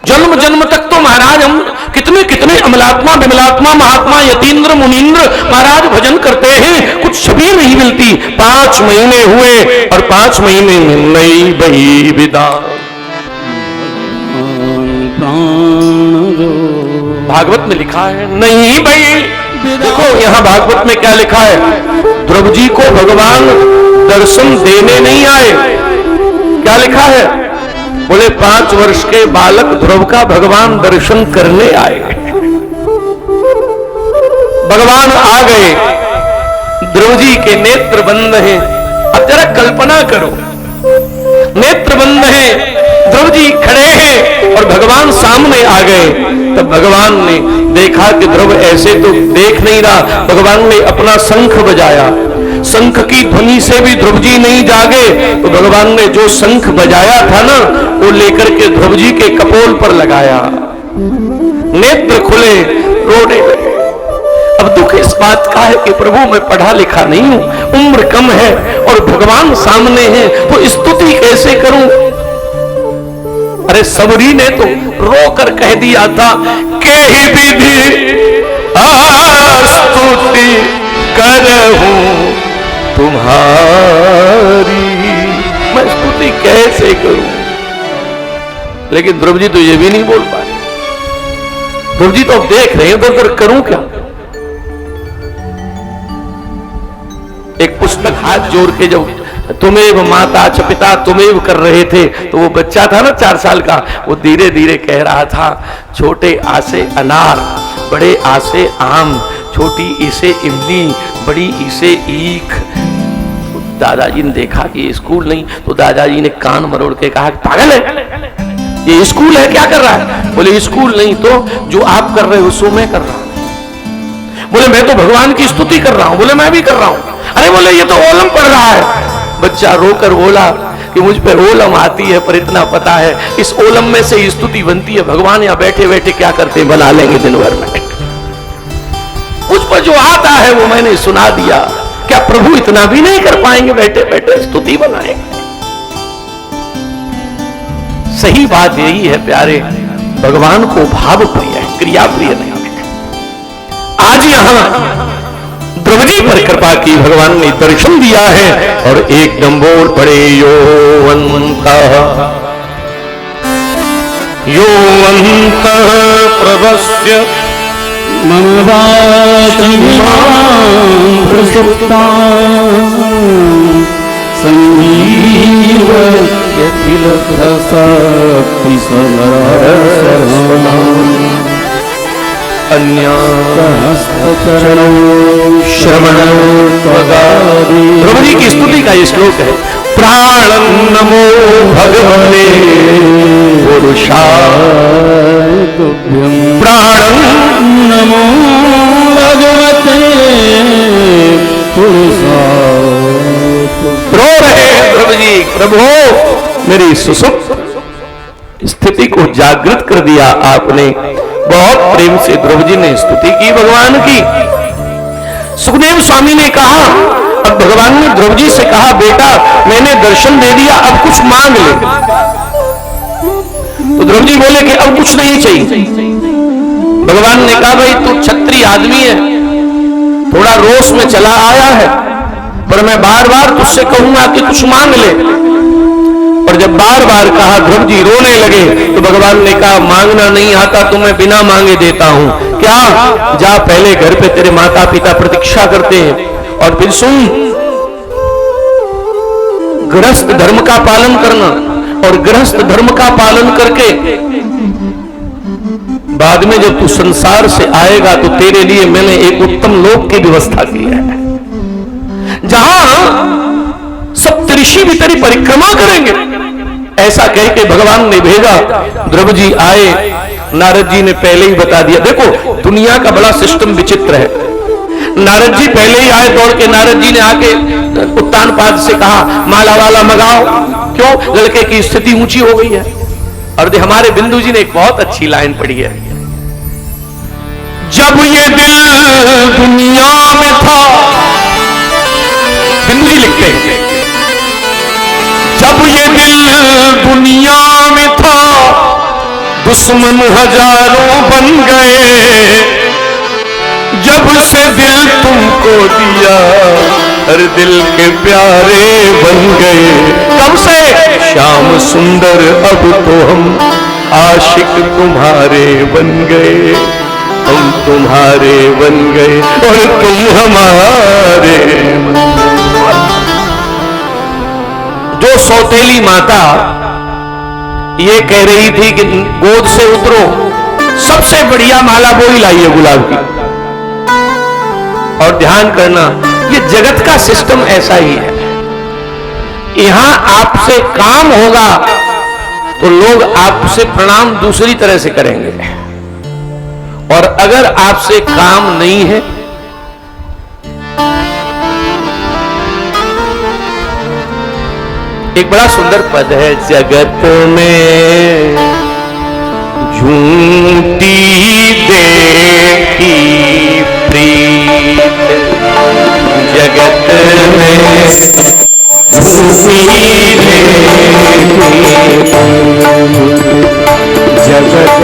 [SPEAKER 1] जन्म जन्म तक तो महाराज हम कितने कितने अमलात्मा विमलात्मा महात्मा यतीन्द्र मुनीन्द्र महाराज भजन करते हैं, कुछ छवि नहीं मिलती। 5 महीने हुए और 5 महीने में नई बही विदा। भागवत में लिखा है नहीं भाई, देखो यहां भागवत में क्या लिखा है? ध्रुव जी को भगवान दर्शन देने नहीं आए। क्या लिखा है? बोले 5 वर्ष के बालक ध्रुव का भगवान दर्शन करने आए। भगवान आ गए, ध्रुव जी के नेत्र बंद हैं। अब जरा कल्पना करो, नेत्र बंद हैं, ध्रुव जी खड़े हैं और भगवान सामने आ गए। तब भगवान ने देखा कि ध्रुव ऐसे तो देख नहीं रहा, भगवान ने अपना शंख बजाया। शंख की ध्वनि से भी ध्रुव जी नहीं जागे, तो भगवान ने जो शंख बजाया था ना, वो लेकर के ध्रुव जी के कपोल पर लगाया। नेत्र खुले, रोने लगे। अब दुख इस बात का है कि प्रभु मैं पढ़ा लिखा नहीं हूं, उम्र कम है और भगवान सामने है, तो स्तुति कैसे करूं? अरे सबरी ने तो रोकर कह दिया था के ही विधि स्तुति करहूं तुम्हारी, मैं स्तुति कैसे करूं? लेकिन ध्रुव जी तो ये भी नहीं बोल पाए। ध्रुव जी तो अब देख रहे हैं तो फिर करूं क्या? एक पुस्तक हाथ जोड़ के जब तुमेव माता च पिता तुमेव कर रहे थे, तो वो बच्चा था ना 4 साल का, वो धीरे धीरे कह रहा था छोटे आसे अनार, बड़े आसे आम, छोटी इसे इमली, बड़ी इसे ईख। तो दादाजी ने देखा कि ये स्कूल नहीं, तो दादाजी ने कान मरोड़ के कहा पागल है, ये स्कूल है, क्या कर रहा है? बोले स्कूल नहीं तो जो आप कर रहे हो सो मैं कर रहा हूं। बोले मैं तो भगवान की स्तुति कर रहा हूं। बोले मैं भी कर रहा हूं। अरे बोले ये तो ओलम पढ़ रहा है। बच्चा रोकर बोला कि मुझ पे ओलम आती है, पर इतना पता है इस ओलम में से स्तुति बनती है। भगवान यहाँ बैठे बैठे क्या करते हैं, बना लेंगे दिन भर में। मुझ पर जो आता है वो मैंने सुना दिया, क्या प्रभु इतना भी नहीं कर पाएंगे बैठे बैठे स्तुति बनाएंगे? सही बात यही है प्यारे, भगवान को भाव प्रिय है, क्रिया प्रिय नहीं। आज यहां ध्रुव जी पर कृपा की, भगवान ने दर्शन दिया है और एकदम बोल पड़े यो अंतः प्रवस्य
[SPEAKER 2] मम वाचमिमां प्रसुप्तां संजीव यखिल शक्ति अन्यास्तचरणो श्रवणो त्वगादि।
[SPEAKER 1] ध्रुव जी की स्तुति का ये श्लोक है। प्राणं नमो भगवते पुरुषाय तुभ्यं,
[SPEAKER 2] प्राणं नमो भगवते पुरुषाय।
[SPEAKER 1] रो रहे ध्रुव जी, प्रभु मेरी सुसुप्त स्थिति को जागृत कर दिया आपने। बहुत प्रेम से ध्रुव जी ने स्तुति की भगवान की। सुखदेव स्वामी ने कहा, अब भगवान ने ध्रुव जी से कहा बेटा मैंने दर्शन दे दिया, अब कुछ मांग ले। तो ध्रुव जी बोले कि अब कुछ नहीं चाहिए। भगवान ने कहा भाई तू क्षत्रिय आदमी है, थोड़ा रोष में चला आया है, पर मैं बार बार तुझसे कहूंगा कि कुछ मांग ले। और जब बार बार कहा ध्रुव जी रोने लगे, तो भगवान ने कहा मांगना नहीं आता तो मैं बिना मांगे देता हूं। जा पहले घर पे तेरे माता पिता प्रतीक्षा करते हैं, और फिर सुन, गृहस्थ धर्म का पालन करना, और गृहस्थ धर्म का पालन करके बाद में जब तू संसार से आएगा तो तेरे लिए मैंने एक उत्तम लोक की व्यवस्था की है, जहां सप्तऋषि भी तेरी परिक्रमा करेंगे। ऐसा कह के भगवान ने भेजा। ध्रुव जी आए, नारद जी ने पहले ही बता दिया। देखो दुनिया का बड़ा सिस्टम विचित्र है। नारद जी पहले ही आए दौड़ के। नारद जी ने आके उत्तानपाद से कहा माला वाला मंगाओ, क्यों, लड़के की स्थिति ऊंची हो गई है। और हमारे बिंदु जी ने एक बहुत अच्छी लाइन पढ़ी है, जब ये दिल दुनिया में था, बिंदु जी लिखते हैं, जब ये दिल दुनिया में था, दुश्मन हजारों बन गए, जब से दिल तुमको दिया, हर दिल के प्यारे बन गए। कब से? श्याम सुंदर अब तो हम आशिक तुम्हारे बन गए, हम तुम्हारे बन गए और तुम हमारे। जो सौतेली माता ये कह रही थी कि गोद से उतरो, सबसे बढ़िया माला वो ही लाई है गुलाब की। और ध्यान करना, ये जगत का सिस्टम ऐसा ही है। यहां आपसे काम होगा तो लोग आपसे प्रणाम दूसरी तरह से करेंगे, और अगर आपसे काम नहीं है एक बड़ा सुंदर पद है, जगत में झूठी देखी प्रीत, जगत में झूठी देखी,
[SPEAKER 2] जगत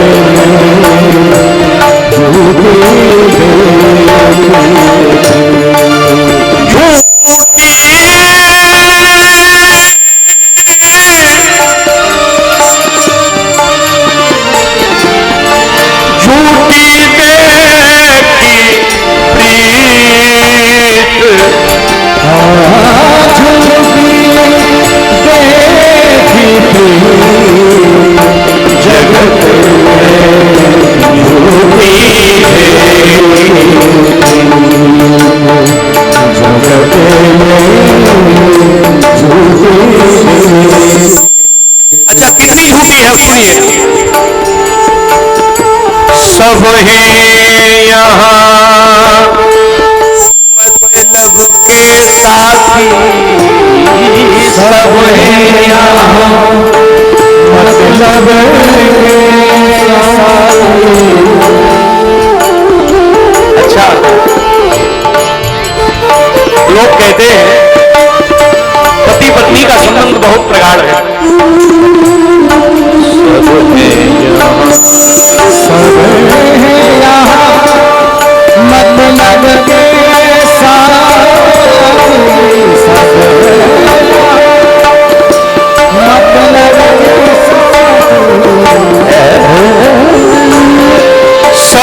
[SPEAKER 1] अच्छा कितनी झूठी है सुनिए। सब है यहाँ मतलब के साथी, सब है यहाँ मतलब के साथी। अच्छा लोग कहते हैं पति पत्नी का संबंध बहुत प्रगाढ़ है।
[SPEAKER 2] सब है यहाँ मतलब के साथ, सब मतलब के
[SPEAKER 1] सब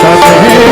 [SPEAKER 2] सब है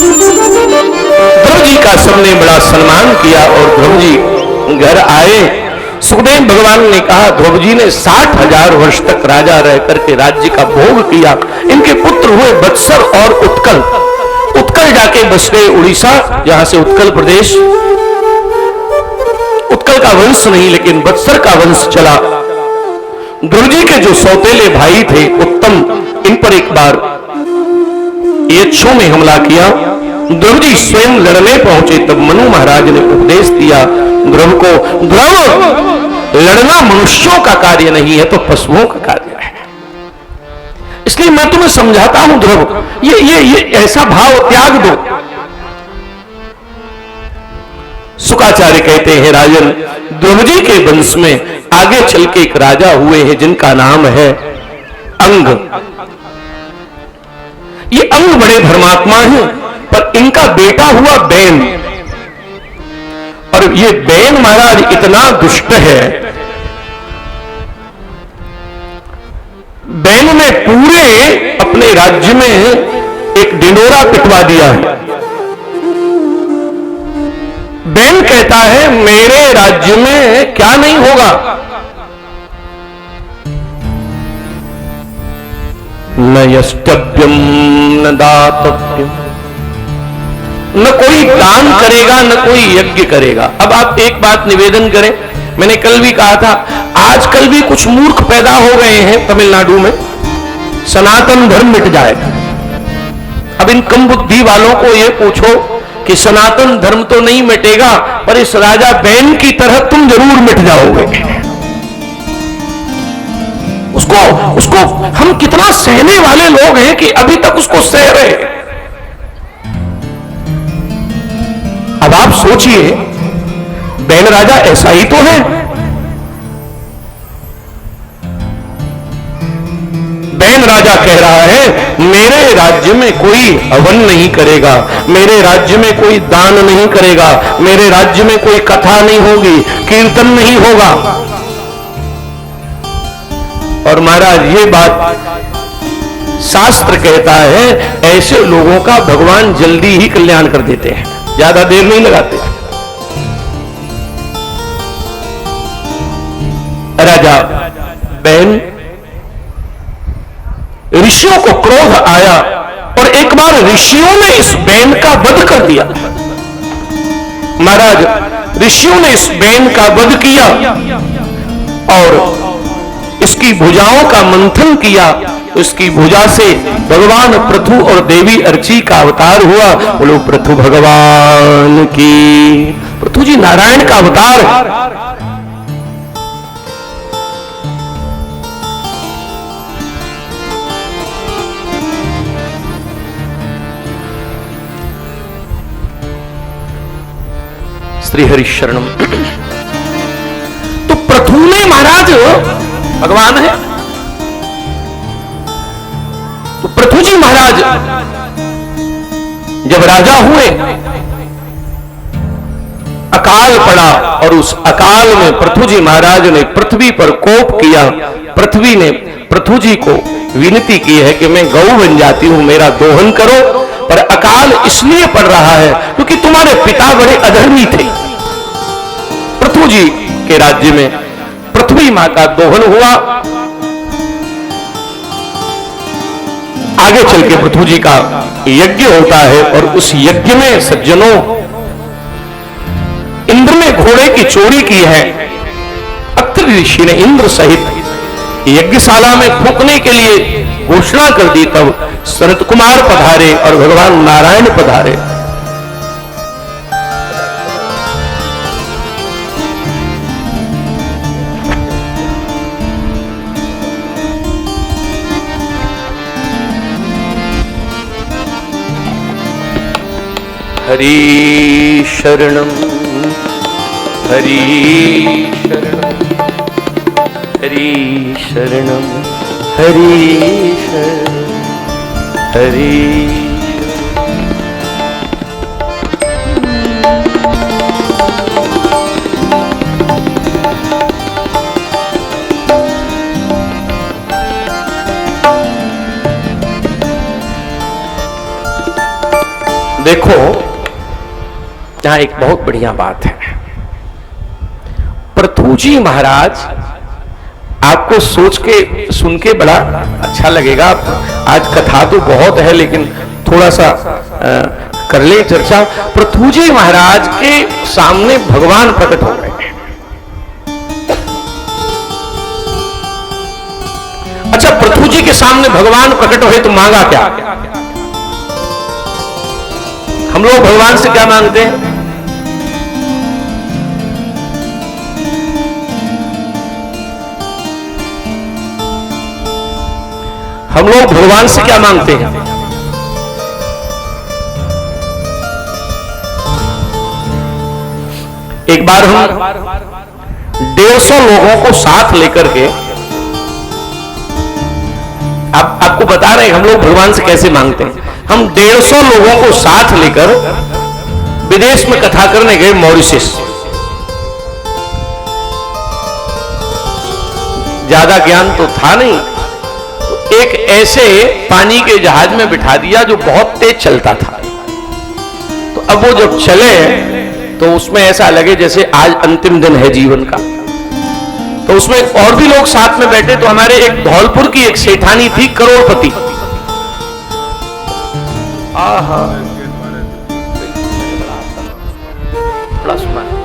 [SPEAKER 1] ध्रुव जी का सबने बड़ा सम्मान किया और ध्रुव जी घर आए। सुखदेव भगवान ने कहा, ध्रुव जी ने 60,000 वर्ष तक राजा रह करके राज्य का भोग किया। इनके पुत्र हुए वत्सर और उत्कल। उत्कल जाके बस गए उड़ीसा, जहां से उत्कल प्रदेश, उत्कल का वंश नहीं लेकिन वत्सर का वंश चला। ध्रुव जी के जो सौतेले भाई थे उत्तम, इन पर एक बार यक्षों ने हमला किया। ध्रुव जी स्वयं लड़ने पहुंचे, तब मनु महाराज ने उपदेश दिया ध्रुव को, ध्रुव लड़ना मनुष्यों का कार्य नहीं है तो पशुओं का कार्य है। इसलिए मैं तुम्हें समझाता हूं ध्रुव, ये ऐसा भाव त्याग दो। शुकाचार्य कहते हैं, राजन ध्रुव जी के वंश में आगे चल के एक राजा हुए हैं जिनका नाम है अंग। ये अंग बड़े धर्मात्मा हैं, पर इनका बेटा हुआ बैन, और ये बैन महाराज इतना दुष्ट है, बैन ने पूरे अपने राज्य में एक डिंडोरा पिटवा दिया है। बैन कहता है मेरे राज्य में क्या नहीं होगा, न यष्टव्यम न दातव्यम, न कोई दान करेगा न कोई यज्ञ करेगा। अब आप एक बात निवेदन करें, मैंने कल भी कहा था, आजकल भी कुछ मूर्ख पैदा हो गए हैं तमिलनाडु में, सनातन धर्म मिट जाएगा। अब इन कम बुद्धि वालों को यह पूछो कि सनातन धर्म तो नहीं मिटेगा, पर इस राजा बैन की तरह तुम जरूर मिट जाओगे। उसको हम कितना सहने वाले लोग हैं कि अभी तक उसको सह रहे हैं। अब आप सोचिए, बैन राजा ऐसा ही तो है। बैन राजा कह रहा है मेरे राज्य में कोई हवन नहीं करेगा, मेरे राज्य में कोई दान नहीं करेगा, मेरे राज्य में कोई कथा नहीं होगी, कीर्तन नहीं होगा। और महाराज ये बात शास्त्र कहता है, ऐसे लोगों का भगवान जल्दी ही कल्याण कर देते हैं, ज्यादा देर नहीं लगाते। राजा बैन, ऋषियों को क्रोध आया और एक बार ऋषियों ने इस बैन का वध कर दिया। महाराज ऋषियों ने इस बैन का वध किया और इसकी भुजाओं का मंथन किया। उसकी भुजा से भगवान पृथु और देवी अर्ची का अवतार हुआ। बोलो पृथु भगवान की। पृथु जी नारायण का अवतार है। श्री हरि शरणम। तो पृथु ने महाराज भगवान है, तो पृथु जी महाराज जब राजा हुए, अकाल पड़ा और उस अकाल में पृथु जी महाराज ने पृथ्वी पर कोप किया। पृथ्वी ने पृथु जी को विनती की है कि मैं गौ बन जाती हूं, मेरा दोहन करो, पर अकाल इसलिए पड़ रहा है क्योंकि तुम्हारे पिता बड़े अधर्मी थे। पृथु जी के राज्य में पृथ्वी मां का दोहन हुआ। आगे चल के पृथु जी का यज्ञ होता है और उस यज्ञ में सज्जनों, इंद्र ने घोड़े की चोरी की है। अत्रि ऋषि ने इंद्र सहित यज्ञशाला में फूंकने के लिए घोषणा कर दी। तब सनत कुमार पधारे और भगवान नारायण पधारे। हरि शरणम हरि शरणम हरि शरणम हरि शरणम हरि। देखो, यहां एक बहुत बढ़िया बात है। पृथुजी महाराज, आपको सोच के सुन के बड़ा अच्छा लगेगा। आज कथा तो बहुत है, लेकिन थोड़ा सा कर ले चर्चा। पृथुजी महाराज के सामने भगवान प्रकट हो गए। अच्छा, पृथुजी के सामने भगवान प्रकट हुए तो मांगा क्या? हम लोग भगवान से क्या मांगते हैं? हम लोग भगवान से क्या मांगते हैं? एक बार हम 150 लोगों को साथ लेकर के, आपको बता रहे हैं हम लोग भगवान से कैसे मांगते हैं। हम 150 लोगों को साथ लेकर विदेश में कथा करने गए, मॉरिशस। ज्यादा ज्ञान तो था नहीं, तो एक ऐसे पानी के जहाज में बिठा दिया जो बहुत तेज चलता था। तो अब वो जब चले तो उसमें ऐसा लगे जैसे आज अंतिम दिन है जीवन का। तो उसमें और भी लोग साथ में बैठे। तो हमारे एक धौलपुर की एक सेठानी थी, करोड़पति। आहा, बड़ा सुना।